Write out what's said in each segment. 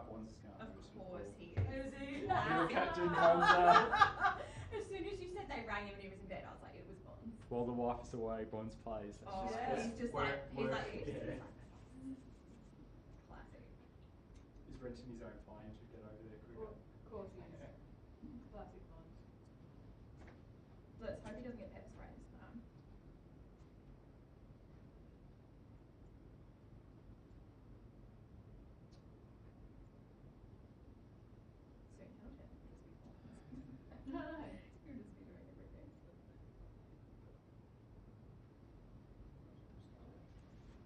Bonds is going. Of course he is. Little Captain Bonds. As soon as you said they rang him and he was in bed, I was like, it was Bonds. While the wife is away, Bonds plays. That's he's just like, classic. He's renting his own plane to get over there quicker. Of course he is. Classic Bonds. Let's hope he doesn't get pepper spray this time. So intelligent, just be Bonds. No. You'll just be doing everything.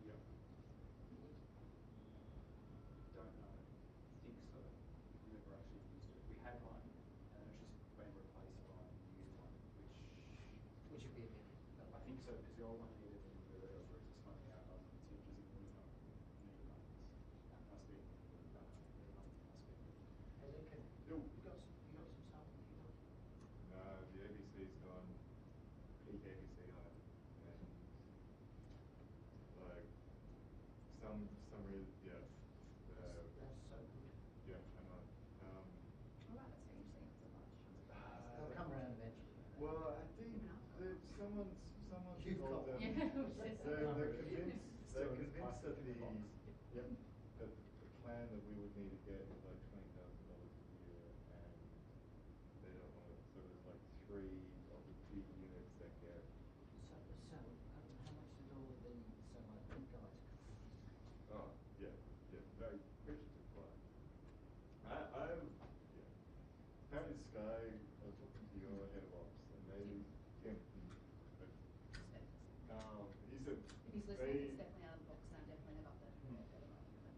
Yep. Don't know. Think so. Never actually used it. We had one, and it's just been replaced by a new one, Which would be a bit. I think so, because the old one needed an inverter for it to smoke out other tinges and new ones. Must be. Must be. Hey, Lincoln, Yo. you got some stuff? No, the ABC's gone peak ABC on it, and like some reason, yeah. That's so good. Yeah, I know. What about the stage thing so much? They'll come around eventually. Well, I think that someone's You've told got them. one. They're convinced. They're convinced that the Yep. that the plan that we would need to get is like $20,000 a year, and they don't want to. So there's like 3 of the big units that get. So how much did all of the big guys cost? Oh yeah, very appreciative client. Yeah. Apparently Sky, I was talking to your head of ops, and they came. He said If he's listening, it's definitely out of the box, and I definitely have updated it at the moment.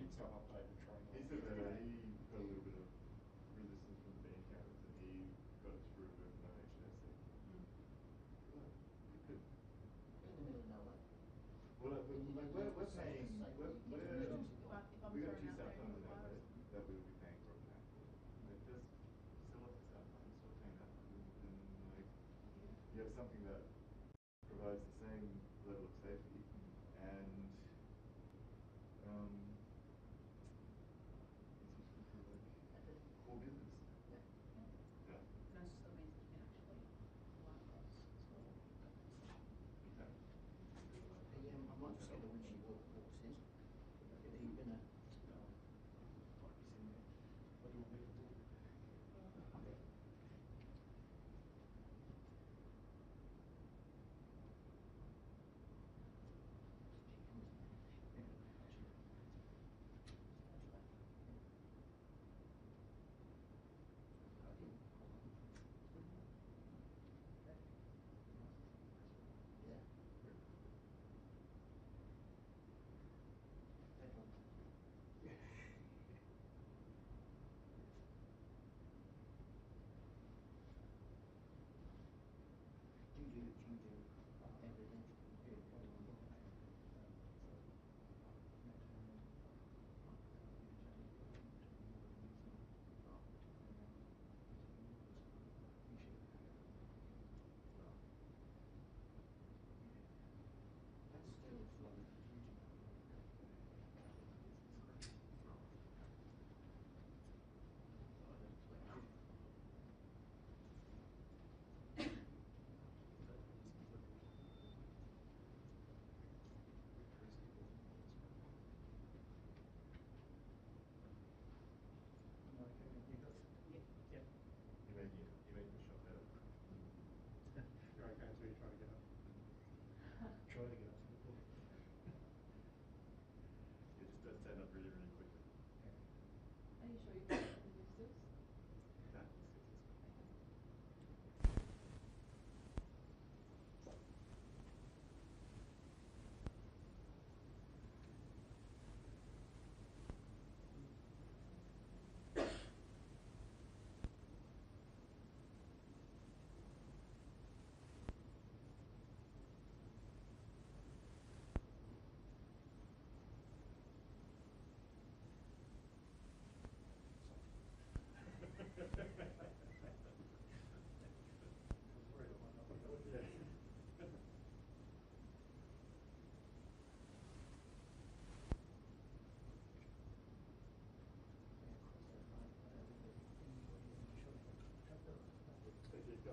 It's not updated training. he said that he got a little bit of resistance from the bank accountants, and he got it through with no HSC. Well, you could. In the middle of nowhere. Well, like we're paying. We got 2 South London there that we would be paying for a pack. Like just sell it to South London, stop paying that, and like you have something that provides the same level of safety and it's useful for like core business. Yeah. Yeah. And that still means that you can actually run across school. Yeah. I might just get the when she walks in. Are you gonna? What do you want me to do?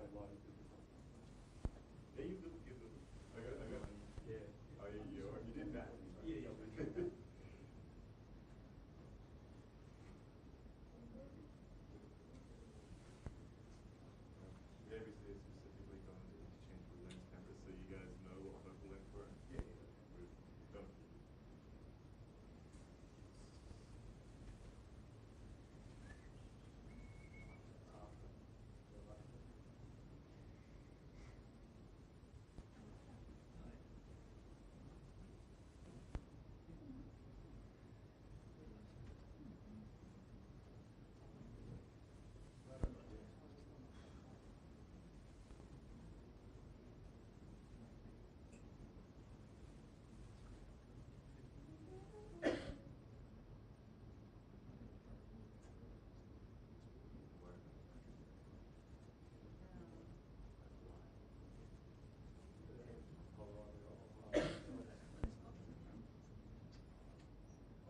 go live with the Yeah, you do. I got one. Yeah. Oh, yeah, you did that. Yeah, yeah. We obviously are specifically going to interchangeable lens cameras, so you guys know what focal length we're in. Yeah, yeah. We've done a few.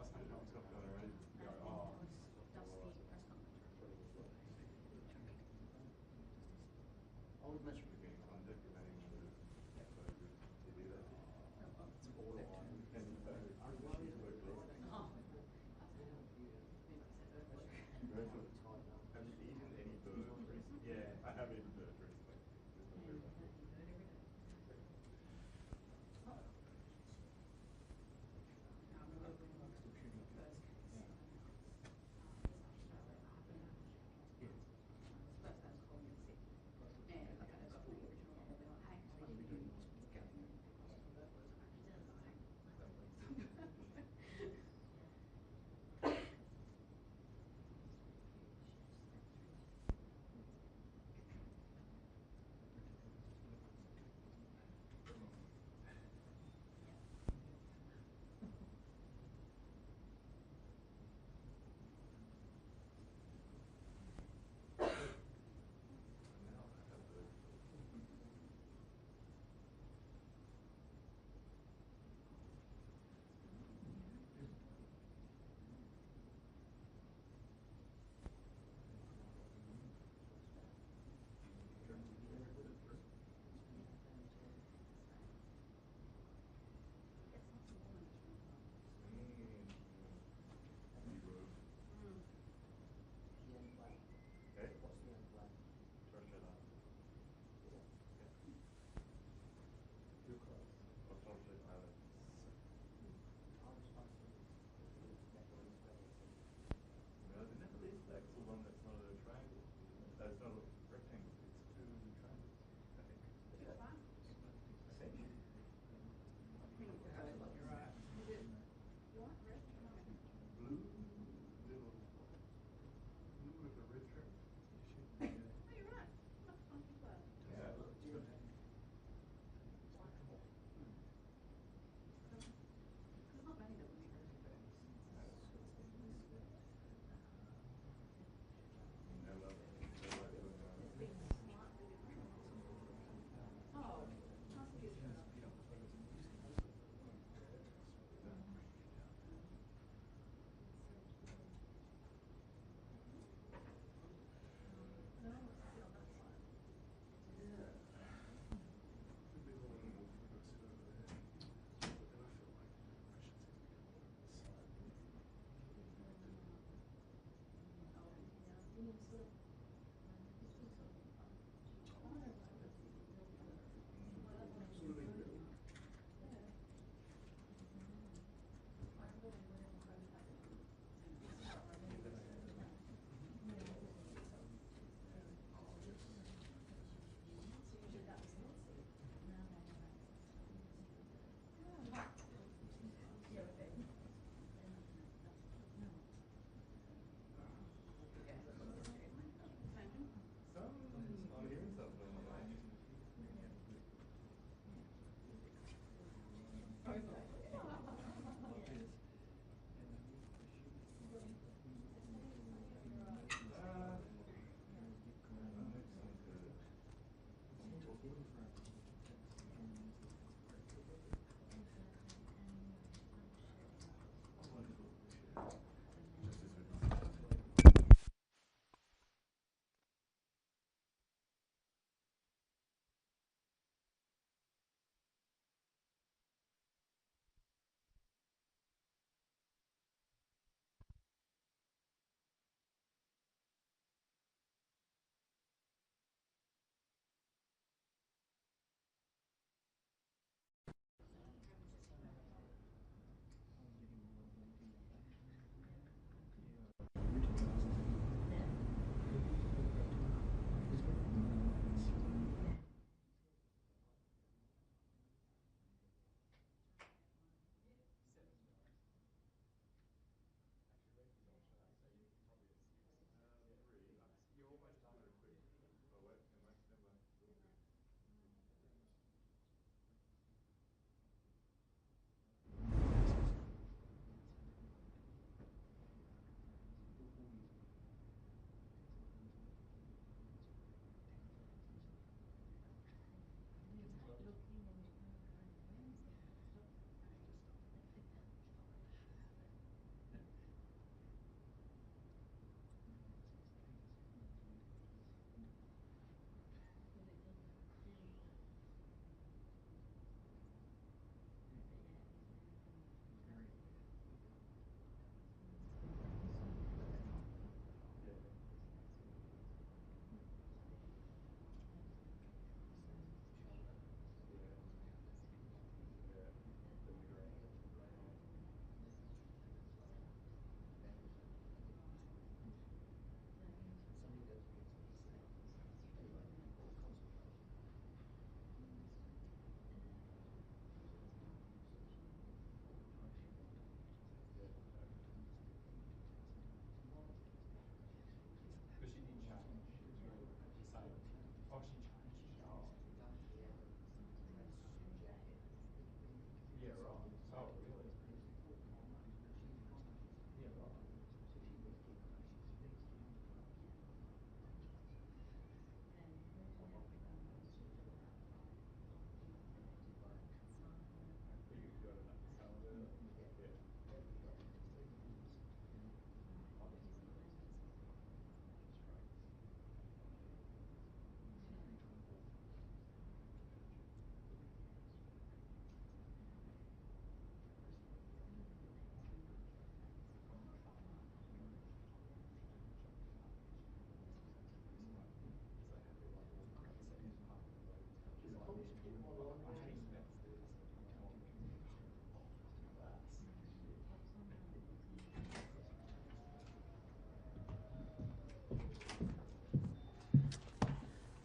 Last time I was Top gun already. oh. I would imagine We've been in contact with anyone who to do that. It's borderline. And she's worked Oh. Have you eaten any bird recently? Yeah. I have eaten bird recently. It's not very bad. Now I have bird food. Okay. what's the end plan? Torture that. Too close. Or torture pilot. How responsible is Nepal and Tibet? No, the Nepalese flag's the one that's not a triangle. That's not a rectangle. It's two triangles, I think. I think. Blue little blue with a red trim. Yeah. I love it. I like it.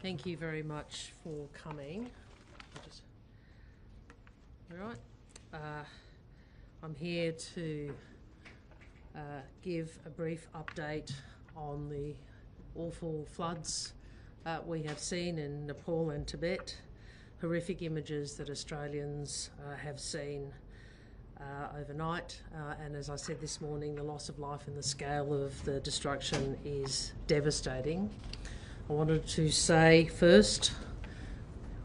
Thank you very much for coming. All right. I'm here to give a brief update on the awful floods we have seen in Nepal and Tibet. Horrific images that Australians have seen overnight, and as I said this morning, the loss of life and the scale of the destruction is devastating. I wanted to say first,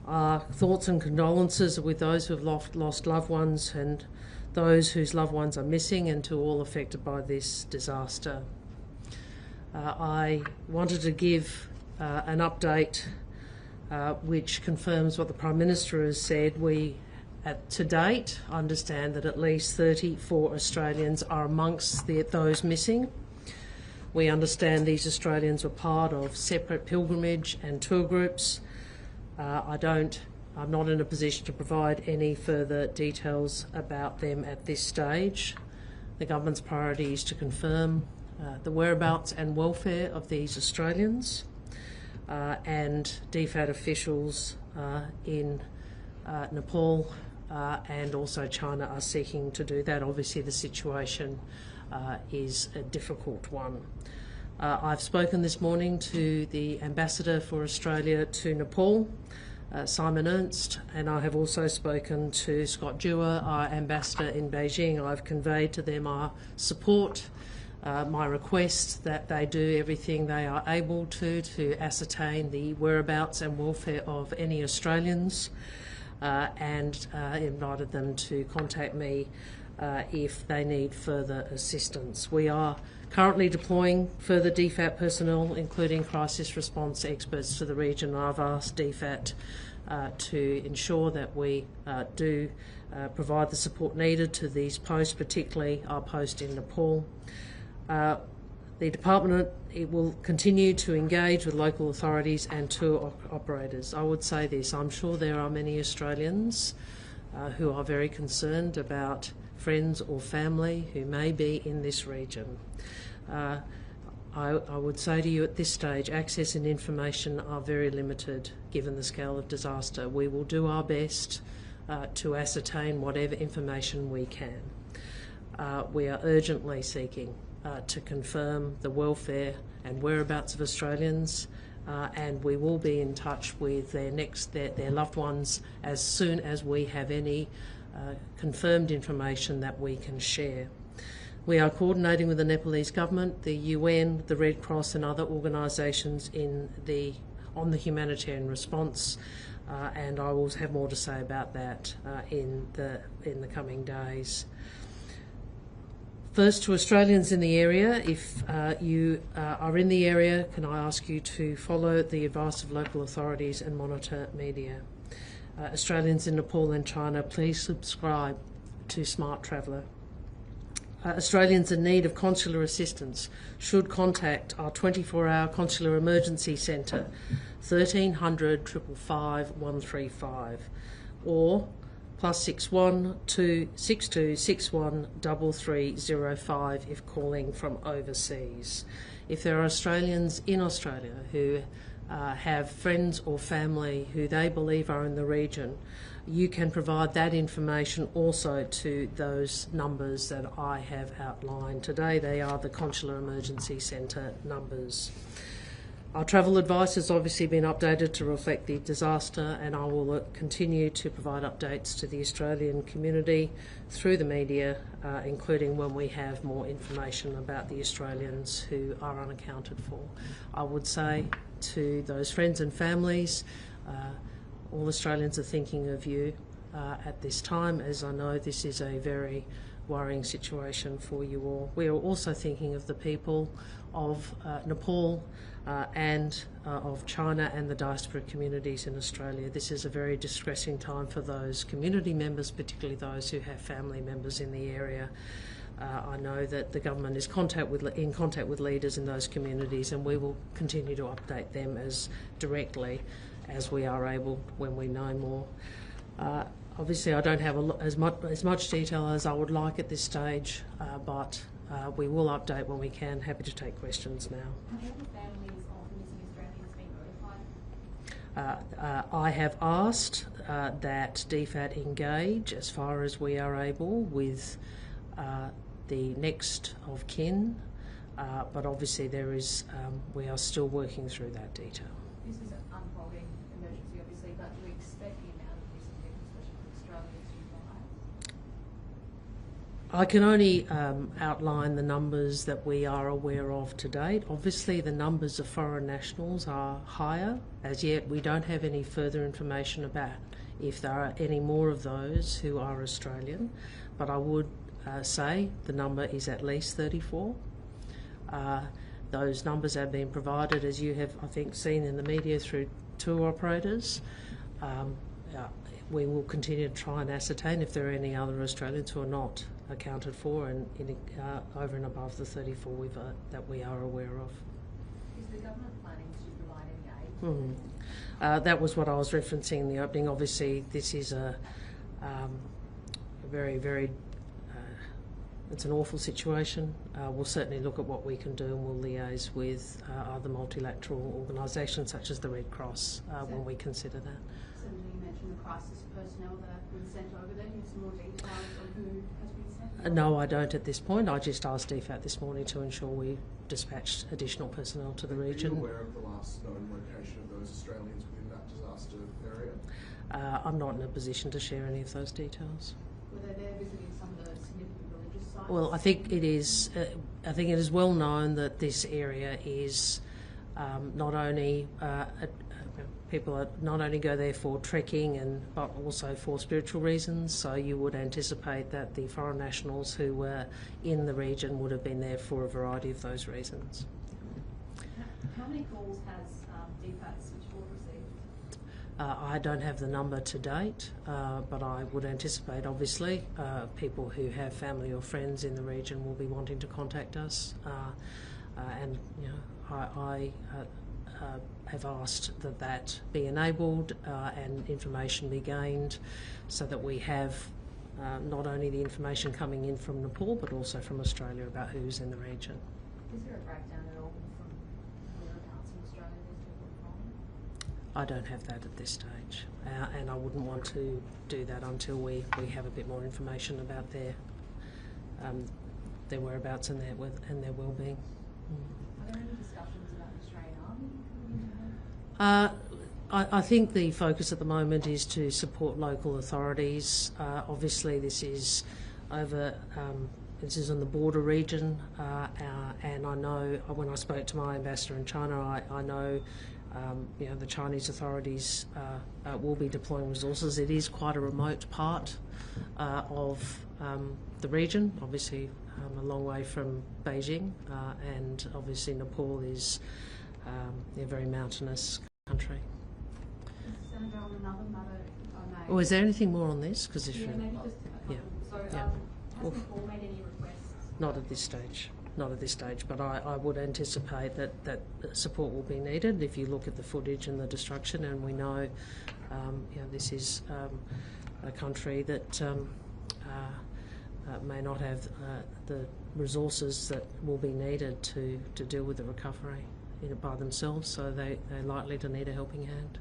our thoughts and condolences with those who have lost loved ones and those whose loved ones are missing, and to all affected by this disaster. I wanted to give an update which confirms what the Prime Minister has said. We, to date, understand that at least 34 Australians are amongst those missing. We understand these Australians were part of separate pilgrimage and tour groups. I'm not in a position to provide any further details about them at this stage. The government's priority is to confirm the whereabouts and welfare of these Australians, and DFAT officials in Nepal and also China are seeking to do that. Obviously the situation is a difficult one. I've spoken this morning to the Ambassador for Australia to Nepal, Simon Ernst, and I have also spoken to Scott Dewar, our Ambassador in Beijing. I've conveyed to them our support, my request that they do everything they are able to ascertain the whereabouts and welfare of any Australians, and invited them to contact me if they need further assistance. We are currently deploying further DFAT personnel, including crisis response experts, to the region. I've asked DFAT to ensure that we do provide the support needed to these posts, particularly our post in Nepal. The department will continue to engage with local authorities and tour operators. I would say this: I'm sure there are many Australians who are very concerned about friends or family who may be in this region. I would say to you at this stage, access and information are very limited given the scale of disaster. We will do our best to ascertain whatever information we can. We are urgently seeking to confirm the welfare and whereabouts of Australians, and we will be in touch with their loved ones as soon as we have any confirmed information that we can share. We are coordinating with the Nepalese government, the UN, the Red Cross and other organisations on the humanitarian response, and I will have more to say about that in the coming days. First, to Australians in the area, if you are in the area, can I ask you to follow the advice of local authorities and monitor media. Australians in Nepal and China, please subscribe to Smart Traveller. Australians in need of consular assistance should contact our 24-hour consular emergency centre, 1300 555 135, or +61 262 61 3305 if calling from overseas. If there are Australians in Australia who have friends or family who they believe are in the region, you can provide that information also to those numbers that I have outlined today. They are the Consular Emergency Centre numbers. Our travel advice has obviously been updated to reflect the disaster, and I will continue to provide updates to the Australian community through the media, including when we have more information about the Australians who are unaccounted for. I would say to those friends and families, all Australians are thinking of you at this time, as I know this is a very worrying situation for you all. We are also thinking of the people of Nepal and of China and the diaspora communities in Australia. This is a very distressing time for those community members, particularly those who have family members in the area. I know that the government is in contact with leaders in those communities, and we will continue to update them as directly as we are able when we know more. Obviously, I don't have as much detail as I would like at this stage, but we will update when we can. Happy to take questions now. Have the families of missing Australians been notified? I have asked that DFAT engage as far as we are able with the next of kin, but obviously there is, we are still working through that detail. This is an unfolding emergency, obviously, but do we expect the amount of missing people, especially from Australia, to rise? I can only outline the numbers that we are aware of to date. Obviously, the numbers of foreign nationals are higher. As yet, we don't have any further information about if there are any more of those who are Australian, but I would say the number is at least 34. Those numbers have been provided, as you have, I think, seen in the media through tour operators. We will continue to try and ascertain if there are any other Australians who are not accounted for and over and above the 34 that we are aware of. Is the government planning to provide any aid? That was what I was referencing in the opening. Obviously, this is a very, very, it's an awful situation. We'll certainly look at what we can do, and we'll liaise with other multilateral organisations such as the Red Cross when we consider that. Senator, you mentioned the crisis personnel that have been sent over there. Do you have some more details on who has been sent? No, I don't at this point. I just asked DFAT this morning to ensure we dispatched additional personnel to the region. Are you aware of the last known location of those Australians within that disaster area? I'm not in a position to share any of those details. Were they there visiting some of the significant religious sites? Well, I think it is. I think it is well known that this area is not only people are not only go there for trekking but also for spiritual reasons. So you would anticipate that the foreign nationals who were in the region would have been there for a variety of those reasons. How many calls has DFAT switchboard received? I don't have the number to date, but I would anticipate, obviously, people who have family or friends in the region will be wanting to contact us, and you know, I have asked that be enabled and information be gained, so that we have not only the information coming in from Nepal but also from Australia about who's in the region. Is there a breakdown at all from whereabouts in Australia these people are from? I don't have that at this stage, and I wouldn't want to do that until we have a bit more information about their whereabouts and their well-being. Are there any discussions about the Australian Army coming into help? I think the focus at the moment is to support local authorities. Obviously, this is over. This is in the border region, and I know when I spoke to my ambassador in China, I know you know, the Chinese authorities will be deploying resources. It is quite a remote part of the region, obviously a long way from Beijing, and obviously Nepal is a very mountainous country. Senator, on another matter, if I may. Oh, is there anything more on this? Because Yeah, maybe just a couple. Yeah. So, Yeah. has Nepal made any requests? Not at this stage. Not at this stage, but I would anticipate that support will be needed. If you look at the footage and the destruction, and we know, you know, this is a country that may not have the resources that will be needed to deal with the recovery by themselves, so they're likely to need a helping hand.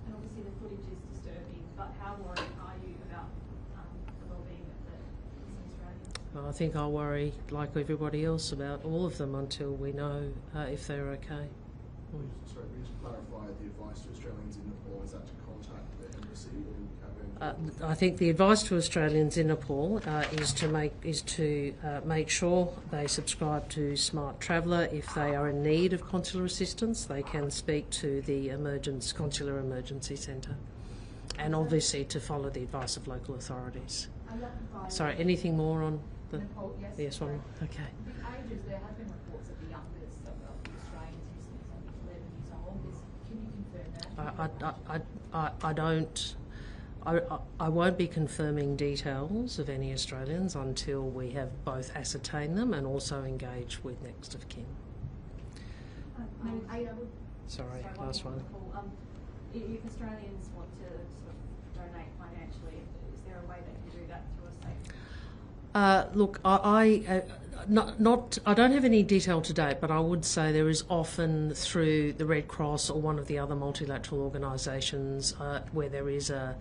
And obviously the footage is disturbing, but how worried are you about the well-being of the missing Australians? I think I'll worry, like everybody else, about all of them until we know if they're okay. Sorry, we just clarify the advice to Australians in Nepal, is that to contact the embassy or I think the advice to Australians in Nepal is to make sure they subscribe to Smart Traveller. If they are in need of consular assistance, they can speak to the Consular Emergency Centre, and obviously to follow the advice of local authorities. Sorry, anything more on the Nepal, yes. yes one? Okay. The ages, there have been reports that the youngest of the Australians missing is only 11 years old. Can you confirm that? I don't. I won't be confirming details of any Australians until we have both ascertained them and also engaged with next of kin. Sorry, last one. If Australians want to sort of donate financially, is there a way they can do that through a safe? Look, I don't have any detail to date, but I would say there is often through the Red Cross or one of the other multilateral organisations where there is a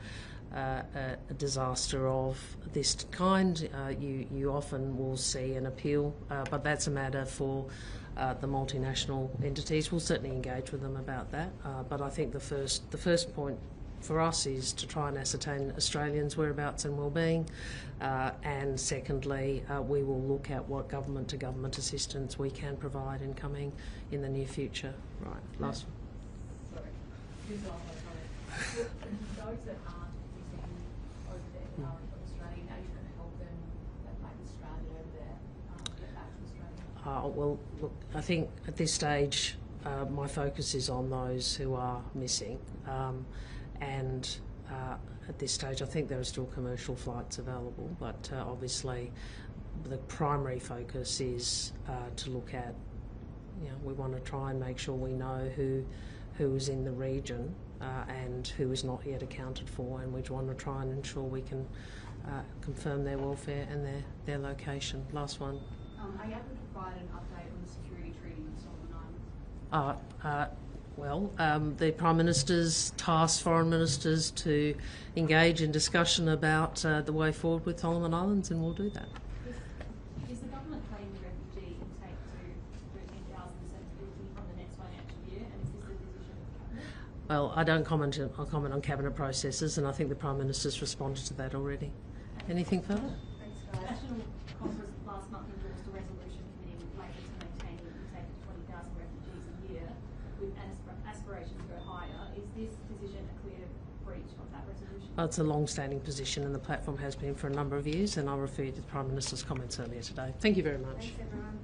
disaster of this kind, you often will see an appeal, but that's a matter for the multinational entities. We'll certainly engage with them about that, but I think the first point for us is to try and ascertain Australians' whereabouts and well-being, and secondly, we will look at what government-to-government assistance we can provide in the near future. Right, last one. Sorry. Just one more comment. Those that aren't missing over there that are from Australia, now you're going to help them that might be stranded over there, get back to Australia? Well, look, I think at this stage my focus is on those who are missing, and at this stage I think there are still commercial flights available, but obviously the primary focus is to look at, we want to try and make sure we know who is in the region and who is not yet accounted for, and we want to try and ensure we can confirm their welfare and their location. Last one. Are you able to provide an update on the security treaty with Solomon Islands? Well, the Prime Minister's tasked foreign ministers to engage in discussion about the way forward with Solomon Islands, and we'll do that. Is the government planning the refugee intake to 13,750 from the next financial year, and is this a decision of the Cabinet? Well, I'll comment on Cabinet processes, and I think the Prime Minister's responded to that already. Anything further? Thanks, guys. National Congress last month endorsed a resolution committing Labor to maintain the intake of 20,000 refugees a year, with aspirations to go higher. Is this position a clear breach of that resolution? It's a long-standing position, and the platform has been for a number of years, and I'll refer you to the Prime Minister's comments earlier today. Thank you very much. Thanks, everyone.